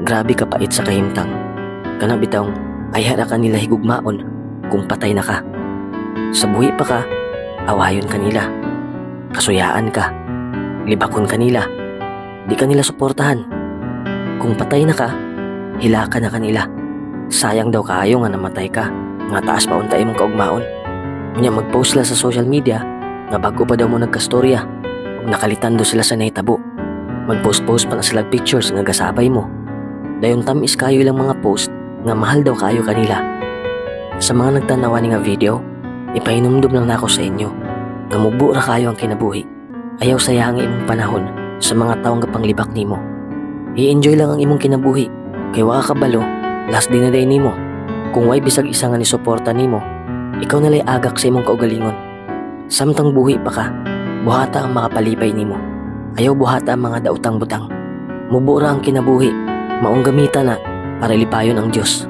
Grabe ka pait sa kahimtang. Kana bitawng ay hara ka nila higugmaon kung patay na ka. Sa buhi pa ka, awayon ka nila. Kasuyaan ka. Libakon ka nila. Di ka nila suportahan. Kung patay na ka, hilaka na kanila. Sayang daw kaayo nga namatay ka. Nga taas pa untay mong kaugmaon. Unya mag-post sila sa social media nga bago pa daw mo nagkastorya. Ug nakalitan daw sila sa nahitabo. Mag-post-post pa na sila pictures nga gasabay mo. Dayon tamis kayo ilang mga post nga mahal daw kayo kanila. Sa mga nagtanawa ni nga video, ipahinumdum lang nako sa inyo nga mubo ra kayo ang kinabuhi. Ayaw sayang imong panahon sa mga taong panglibak nimo. I-enjoy lang ang imong kinabuhi kay wa ka kabalo, last din na day nimo. Kung way bisag isa nga ni suporta nimo, ikaw na lay agak sa imong kaugalingon. Samtang buhi pa ka, buhata ang makapalipay nimo. Ayaw buhata ang mga dautang butang. Mubo ra ang kinabuhi, maong gamita na para lipayon ang Dios.